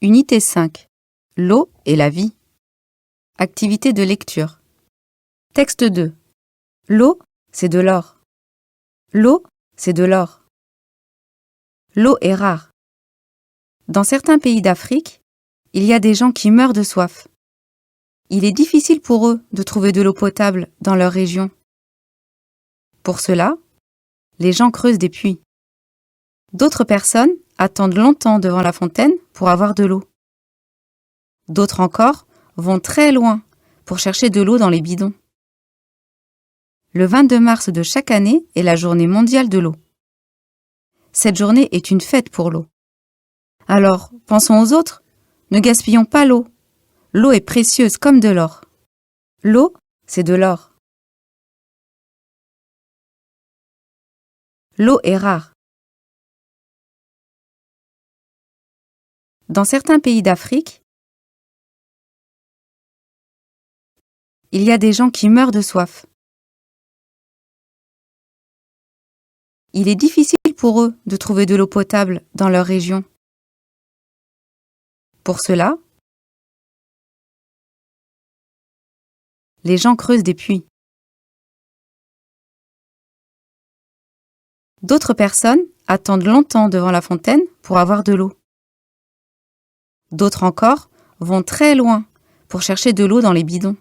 Unité 5. L'eau et la vie. Activité de lecture. Texte 2. L'eau, c'est de l'or. L'eau, c'est de l'or. L'eau est rare. Dans certains pays d'Afrique, il y a des gens qui meurent de soif. Il est difficile pour eux de trouver de l'eau potable dans leur région. Pour cela, les gens creusent des puits. D'autres personnes attendent longtemps devant la fontaine pour avoir de l'eau. D'autres encore vont très loin pour chercher de l'eau dans les bidons. Le 22 mars de chaque année est la journée mondiale de l'eau. Cette journée est une fête pour l'eau. Alors, pensons aux autres, ne gaspillons pas l'eau. L'eau est précieuse comme de l'or. L'eau, c'est de l'or. L'eau est rare. Dans certains pays d'Afrique, il y a des gens qui meurent de soif. Il est difficile pour eux de trouver de l'eau potable dans leur région. Pour cela, les gens creusent des puits. D'autres personnes attendent longtemps devant la fontaine pour avoir de l'eau. D'autres encore vont très loin pour chercher de l'eau dans les bidons.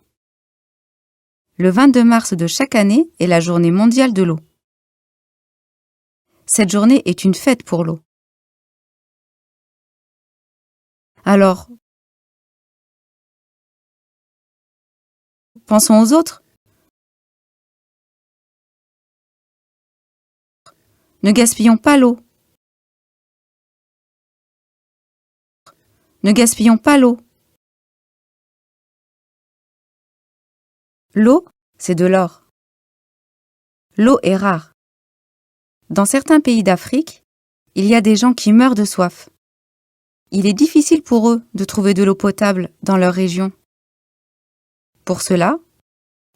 Le 22 mars de chaque année est la journée mondiale de l'eau. Cette journée est une fête pour l'eau. Alors, pensons aux autres. Ne gaspillons pas l'eau. Ne gaspillons pas l'eau. L'eau, c'est de l'or. L'eau est rare. Dans certains pays d'Afrique, il y a des gens qui meurent de soif. Il est difficile pour eux de trouver de l'eau potable dans leur région. Pour cela,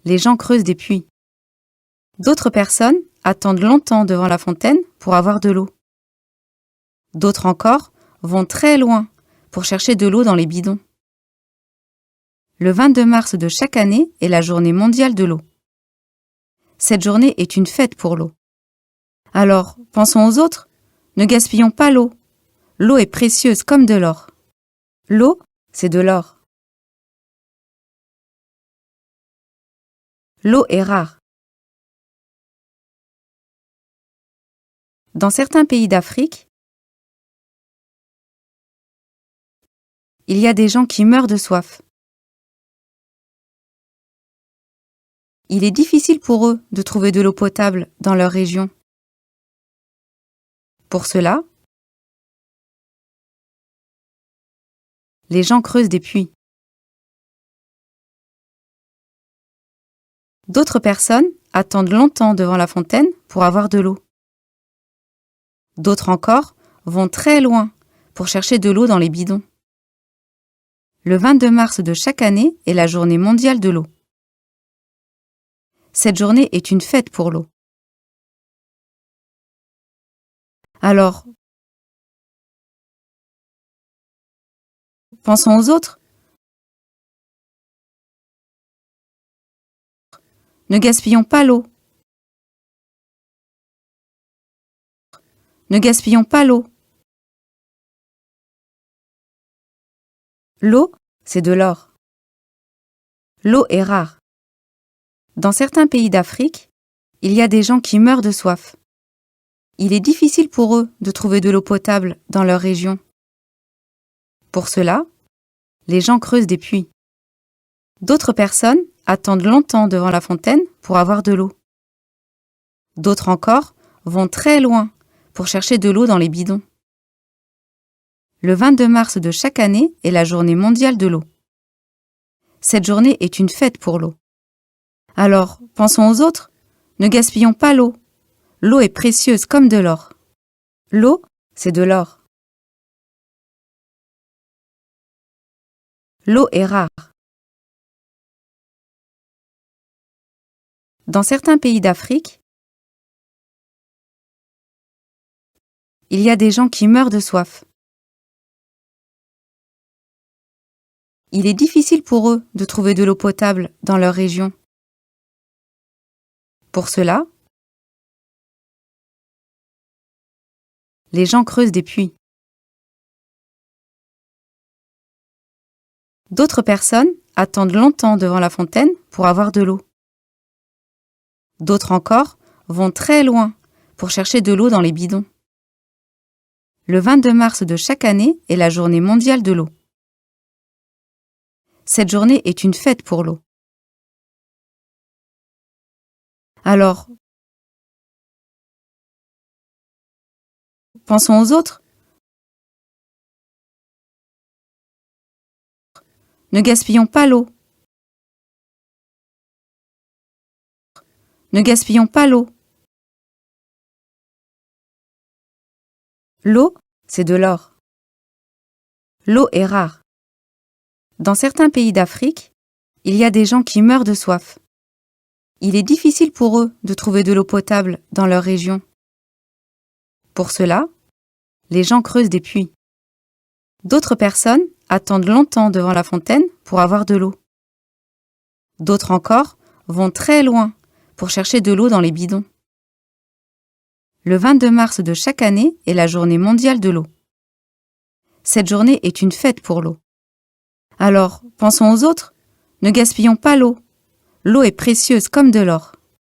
les gens creusent des puits. D'autres personnes attendent longtemps devant la fontaine pour avoir de l'eau. D'autres encore vont très loin pour chercher de l'eau dans les bidons. Le 22 mars de chaque année est la journée mondiale de l'eau. Cette journée est une fête pour l'eau. Alors, pensons aux autres, ne gaspillons pas l'eau. L'eau est précieuse comme de l'or. L'eau, c'est de l'or. L'eau est rare. Dans certains pays d'Afrique, il y a des gens qui meurent de soif. Il est difficile pour eux de trouver de l'eau potable dans leur région. Pour cela, les gens creusent des puits. D'autres personnes attendent longtemps devant la fontaine pour avoir de l'eau. D'autres encore vont très loin pour chercher de l'eau dans les bidons. Le 22 mars de chaque année est la journée mondiale de l'eau. Cette journée est une fête pour l'eau. Alors, pensons aux autres. Ne gaspillons pas l'eau. Ne gaspillons pas l'eau. L'eau, c'est de l'or. L'eau est rare. Dans certains pays d'Afrique, il y a des gens qui meurent de soif. Il est difficile pour eux de trouver de l'eau potable dans leur région. Pour cela, les gens creusent des puits. D'autres personnes attendent longtemps devant la fontaine pour avoir de l'eau. D'autres encore vont très loin pour chercher de l'eau dans les bidons. Le 22 mars de chaque année est la journée mondiale de l'eau. Cette journée est une fête pour l'eau. Alors, pensons aux autres, ne gaspillons pas l'eau. L'eau est précieuse comme de l'or. L'eau, c'est de l'or. L'eau est rare. Dans certains pays d'Afrique, il y a des gens qui meurent de soif. Il est difficile pour eux de trouver de l'eau potable dans leur région. Pour cela, les gens creusent des puits. D'autres personnes attendent longtemps devant la fontaine pour avoir de l'eau. D'autres encore vont très loin pour chercher de l'eau dans les bidons. Le 22 mars de chaque année est la journée mondiale de l'eau. Cette journée est une fête pour l'eau. Alors, pensons aux autres. Ne gaspillons pas l'eau. Ne gaspillons pas l'eau. L'eau, c'est de l'or. L'eau est rare. Dans certains pays d'Afrique, il y a des gens qui meurent de soif. Il est difficile pour eux de trouver de l'eau potable dans leur région. Pour cela, les gens creusent des puits. D'autres personnes attendent longtemps devant la fontaine pour avoir de l'eau. D'autres encore vont très loin pour chercher de l'eau dans les bidons. Le 22 mars de chaque année est la journée mondiale de l'eau. Cette journée est une fête pour l'eau. Alors, pensons aux autres. Ne gaspillons pas l'eau. L'eau est précieuse comme de l'or.